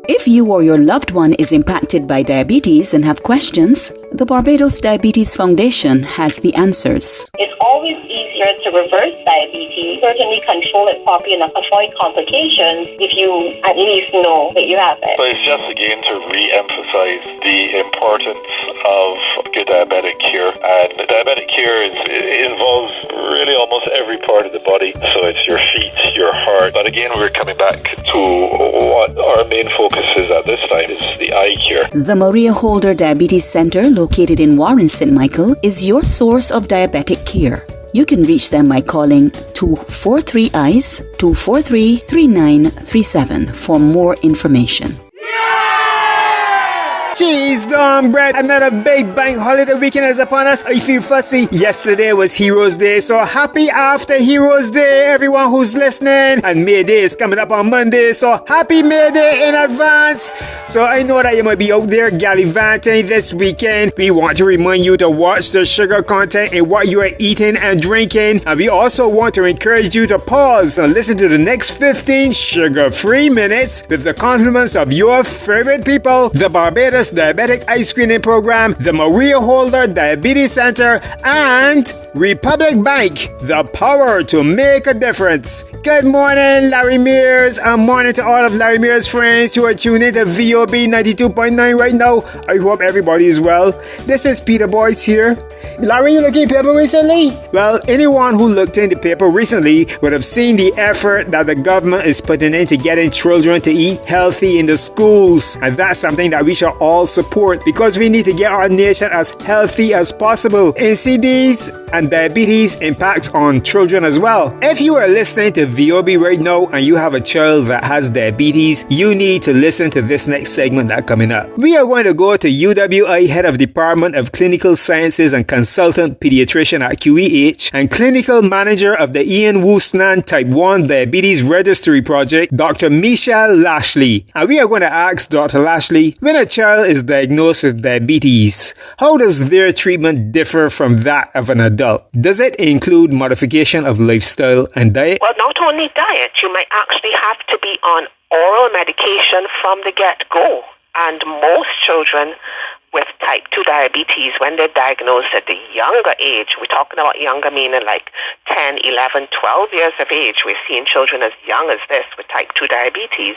If you or your loved one is impacted by diabetes and have questions, the Barbados Diabetes Foundation has the answers. It's always easier to reverse diabetes, certainly control it properly and avoid complications if you at least know that you have it. So it's just again to re-emphasize the importance of good diabetic care. And diabetic care involves really almost every part of the body. So it's your feet, your heart. But again, we're coming back to what our main focus is at this time is the eye care. The Maria Holder Diabetes Center, located in Warren, St. Michael, is your source of diabetic care. You can reach them by calling 243-EYES 243-3937 for more information. Cheese, dawn bread, another big bank holiday weekend is upon us. I feel fussy. Yesterday was Heroes Day, so happy after Heroes Day, everyone who's listening. And May Day is coming up on Monday, so happy May Day in advance. So I know that you might be out there gallivanting this weekend. We want to remind you to watch the sugar content in what you are eating and drinking. And we also want to encourage you to pause and listen to the next 15 sugar-free minutes with the compliments of your favorite people, the Barbados Diabetic Eye Screening Program, the Maria Holder Diabetes Center, and Republic Bank, the power to make a difference. Good morning, Larry Mears, and morning to all of Larry Mears' friends who are tuning to VOB 92.9 right now. I hope everybody is well. This is Peter Boyce here. Larry, you looking at paper recently? Well, anyone who looked in the paper recently would have seen the effort that the government is putting into getting children to eat healthy in the schools. And that's something that we should all support because we need to get our nation as healthy as possible. NCDs and diabetes impacts on children as well. If you are listening to VOB right now and you have a child that has diabetes, you need to listen to this next segment that's coming up. We are going to go to UWI Head of Department of Clinical Sciences and Consultant Pediatrician at QEH and Clinical Manager of the Ian Woosnan Type 1 Diabetes Registry Project, Dr. Michelle Lashley. And we are going to ask Dr. Lashley, when a child is diagnosed with diabetes, how does their treatment differ from that of an adult? Does it include modification of lifestyle and diet? Well, not only diet, you might actually have to be on oral medication from the get-go. And most children with type 2 diabetes, when they're diagnosed at the younger age, we're talking about younger meaning like 10, 11, 12 years of age, we're seeing children as young as this with type 2 diabetes,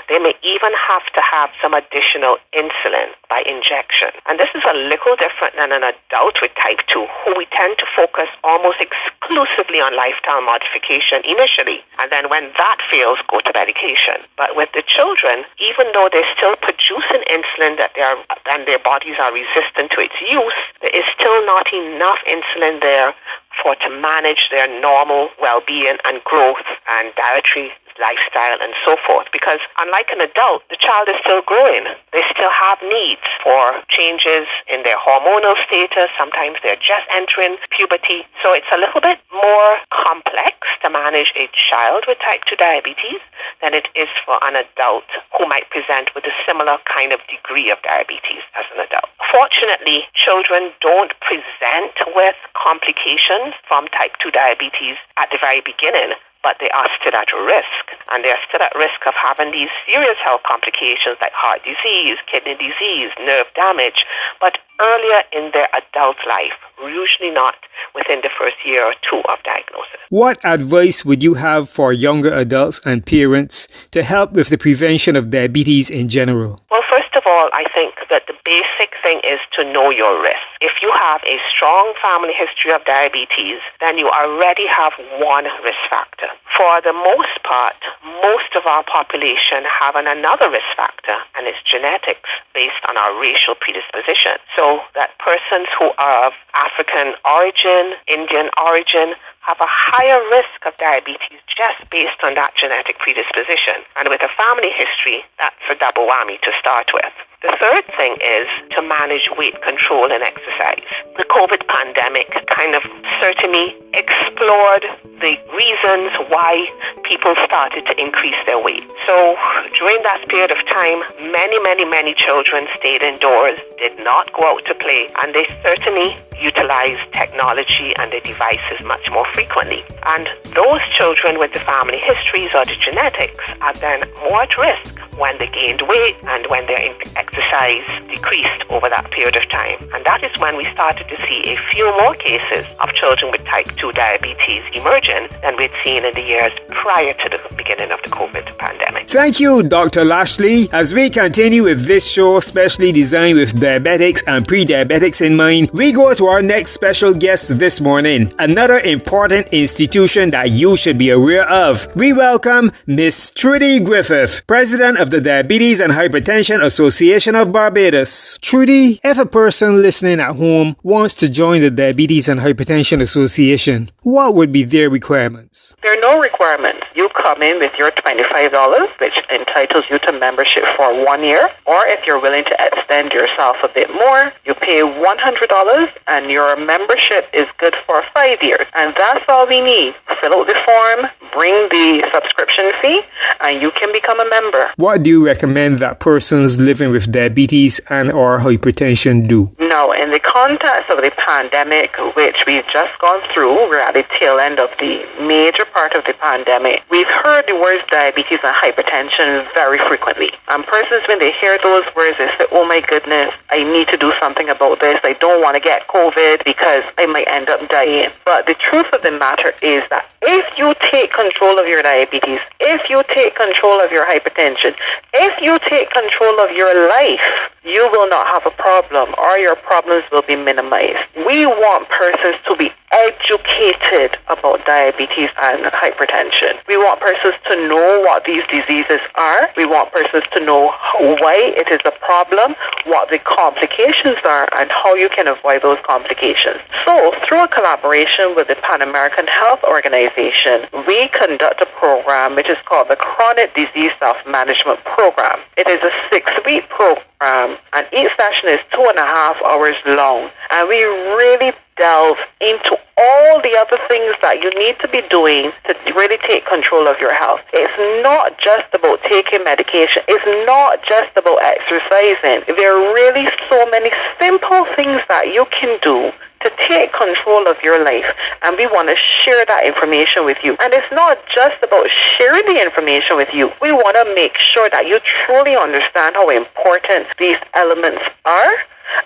they may even have to have some additional insulin by injection. And this is a little different than an adult with type 2, who we tend to focus almost exclusively on lifestyle modification initially. And then when that fails, go to medication. But with the children, even though they're still producing insulin and their bodies are resistant to its use, there is still not enough insulin there to manage their normal well-being and growth and dietary lifestyle and so forth, because unlike an adult, the child is still growing. They still have needs for changes in their hormonal status. Sometimes they're just entering puberty. So it's a little bit more complex to manage a child with type 2 diabetes than it is for an adult who might present with a similar kind of degree of diabetes as an adult. Fortunately, children don't present with complications from type 2 diabetes at the very beginning, but they are still at risk. And they're still at risk of having these serious health complications like heart disease, kidney disease, nerve damage, but earlier in their adult life, usually not within the first year or two of diagnosis. What advice would you have for younger adults and parents to help with the prevention of diabetes in general? Well, first of all, I think that the basic thing is to know your risk. If you have a strong family history of diabetes, then you already have one risk factor. For the most part, most of our population have another risk factor, and it's genetics based on our racial predisposition. So that persons who are of African origin, Indian origin, have a higher risk of diabetes just based on that genetic predisposition. And with a family history, that's a double whammy to start with. The third thing is to manage weight control and exercise. The COVID pandemic kind of certainly explored the reasons why people started to increase their weight. So during that period of time, many children stayed indoors, did not go out to play, and they certainly utilized technology and the devices much more frequently. And those children with the family histories or the genetics are then more at risk when they gained weight and when their exercise decreased over that period of time. And that is when we started to see a few more cases of children with type 2 diabetes emerging than we'd seen in the years prior to the beginning of the COVID pandemic. Thank you, Dr. Lashley. As we continue with this show specially designed with diabetics and pre-diabetics in mind, we go to our next special guest this morning, another important institution that you should be aware of. We welcome Miss Trudy Griffith, President of the Diabetes and Hypertension Association of Barbados. Trudy, if a person listening at home wants to join the Diabetes and Hypertension Association, what would be their requirements? There are no requirements. You come in with your $25, which entitles you to membership for 1 year, or if you're willing to extend yourself a bit more, you pay $100 and your membership is good for 5 years. And that's all we need. Fill out the form, bring the subscription fee, and you can become a member. What do you recommend that persons living with diabetes and or hypertension do? Now, in the context of the pandemic, which we've just gone through, we're at the tail end of the major part of the pandemic, we've heard the words diabetes and hypertension very frequently. And persons, when they hear those words, they say, oh my goodness, I need to do something about this. I don't want to get COVID because I might end up dying. But the truth of the matter is that if you take control of your diabetes, if you take control of your hypertension, if you take control of your life, you will not have a problem, or your problems will be minimized. We want persons to be educated about diabetes and hypertension. We want persons to know what these diseases are. We want persons to know why it is a problem, what the complications are, and how you can avoid those complications. So, through a collaboration with the Pan American Health Organization, we conduct a program which is called the Chronic Disease Self-Management Program. It is a 6-week program, and each session is 2.5 hours long. And we really delve into all the other things that you need to be doing to really take control of your health. It's not just about taking medication. It's not just about exercising. There are really so many simple things that you can do to take control of your life, and we want to share that information with you. And it's not just about sharing the information with you. We want to make sure that you truly understand how important these elements are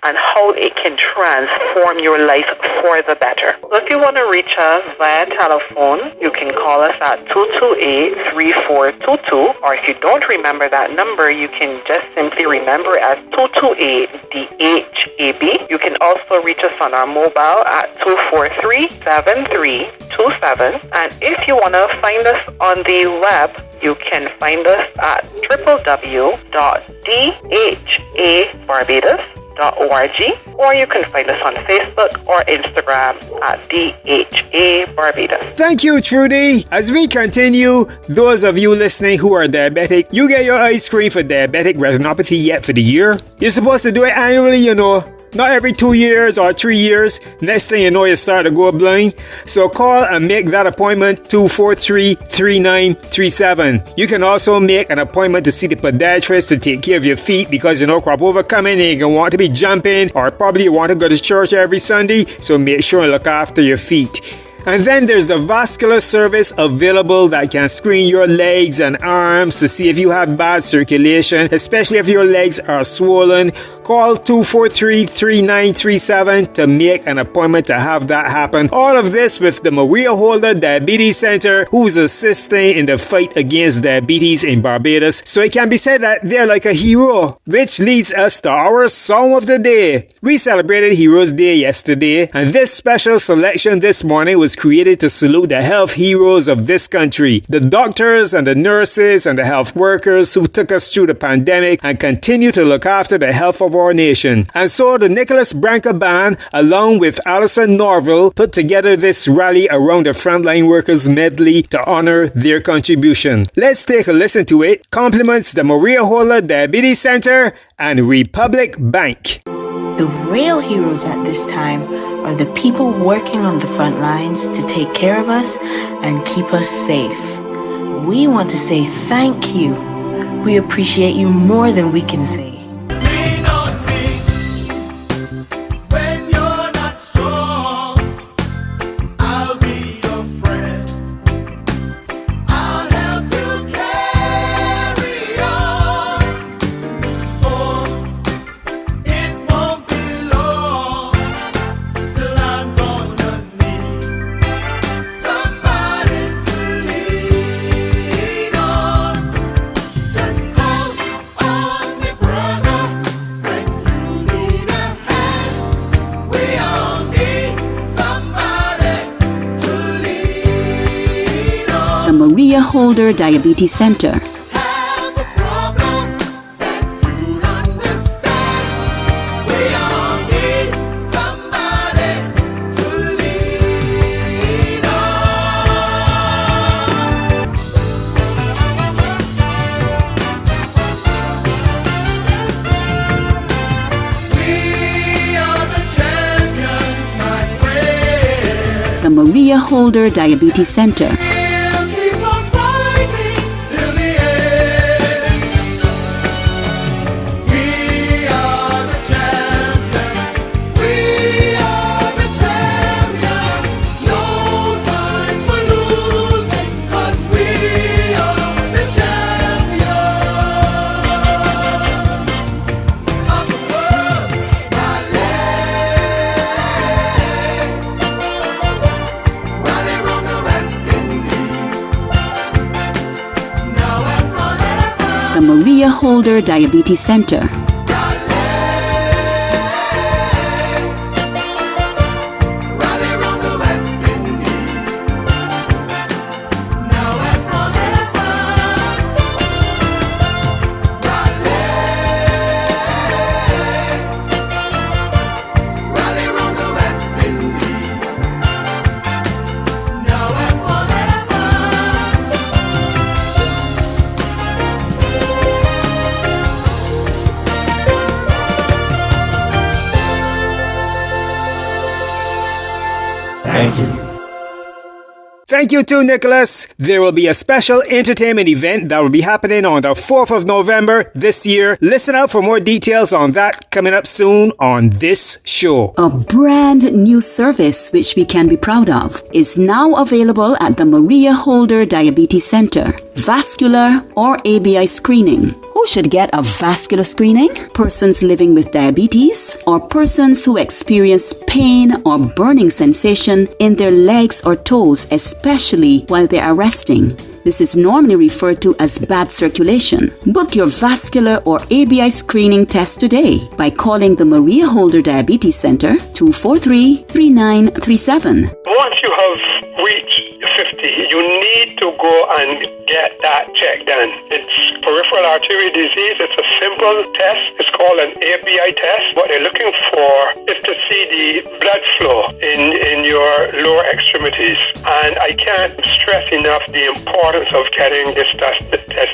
and how it can transform your life for the better. So if you want to reach us via telephone, you can call us at 228-3422, or if you don't remember that number, you can just simply remember it as 228-DHAB. You can also reach us on our mobile at 243-7327. And if you want to find us on the web, you can find us at www.dhabarbados.org, or you can find us on Facebook or Instagram at DHA Barbados. Thank you, Trudy. As we continue, those of you listening who are diabetic, you get your eye screened for diabetic retinopathy yet for the year. You're supposed to do it annually, you know. Not every 2 years or 3 years. Next thing you know, you start to go blind. So call and make that appointment, 243-3937. You can also make an appointment to see the podiatrist to take care of your feet, because you know crop over coming and you want to be jumping, or probably you want to go to church every Sunday. So make sure and look after your feet. And then there's the vascular service available that can screen your legs and arms to see if you have bad circulation, especially if your legs are swollen. Call 243-3937 to make an appointment to have that happen. All of this with the Maria Holder Diabetes Center, who's assisting in the fight against diabetes in Barbados. So it can be said that they're like a hero, which leads us to our song of the day. We celebrated Heroes Day yesterday, and this special selection this morning was created to salute the health heroes of this country, the doctors and the nurses and the health workers who took us through the pandemic and continue to look after the health of of our nation. And so the Nicholas Branca Band, along with Alison Norville, put together this rally around the frontline workers medley to honor their contribution. Let's take a listen to it. Compliments the Maria Holder Diabetes Center and Republic Bank. The real heroes at this time are the people working on the front lines to take care of us and keep us safe. We want to say thank you. We appreciate you more than we can say. Maria Holder Diabetes Center. The Maria Holder Diabetes Center. Maria Holder Diabetes Center. Thank you. Thank you to Nicholas. There will be a special entertainment event that will be happening on the 4th of November this year. Listen out for more details on that coming up soon on this show. A brand new service which we can be proud of is now available at the Maria Holder Diabetes Center. Vascular or ABI screening. Who should get a vascular screening? Persons living with diabetes or persons who experience pain or burning sensation in their legs or toes, especially while they are resting. This is normally referred to as bad circulation. Book your vascular or ABI screening test today by calling the Maria Holder Diabetes Center 243-3937. Once you have reached 50, you need to go and get that check done. It's peripheral artery disease. It's a simple test. It's called an ABI test. What they're looking for is to see the blood flow in your lower extremities. And I can't stress enough the importance of getting this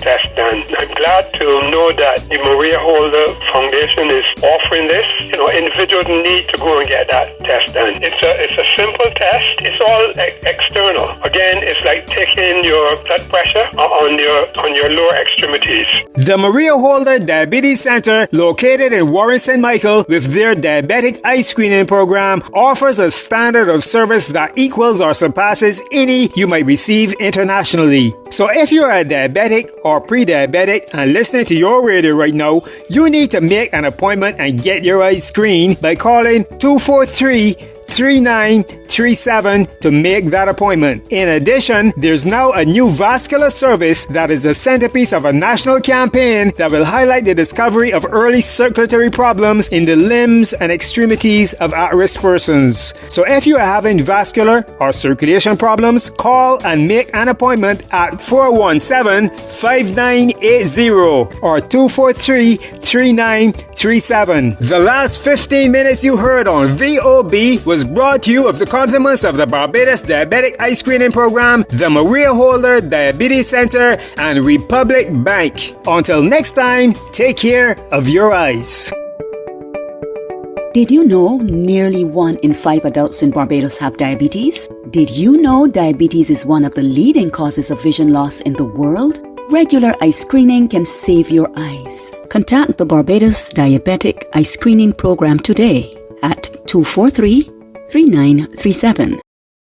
test done. I'm glad to know that the Maria Holder Foundation is offering this. Individuals need to go and get that test done. It's a simple test. It's all external. Again, it's like taking your blood pressure on your lower extremities. The Maria Holder Diabetes Center, located in Warren St. Michael, with their diabetic eye screening program, offers a standard of service that equals or surpasses any you might receive internationally. So if you're a diabetic or pre-diabetic and listening to your radio right now, you need to make an appointment and get your eyes screened by calling 243 243-3937 to make that appointment. In addition, there's now a new vascular service that is the centerpiece of a national campaign that will highlight the discovery of early circulatory problems in the limbs and extremities of at-risk persons. So if you are having vascular or circulation problems, call and make an appointment at 417-5980 or 243-3937. The last 15 minutes you heard on VOB was brought to you of the compliments of the Barbados Diabetic Eye Screening Program, the Maria Holder Diabetes Center, and Republic Bank. Until next time, take care of your eyes. Did you know nearly 1 in 5 adults in Barbados have diabetes? Did you know diabetes is one of the leading causes of vision loss in the world? Regular eye screening can save your eyes. Contact the Barbados Diabetic Eye Screening Program today at 243-3937.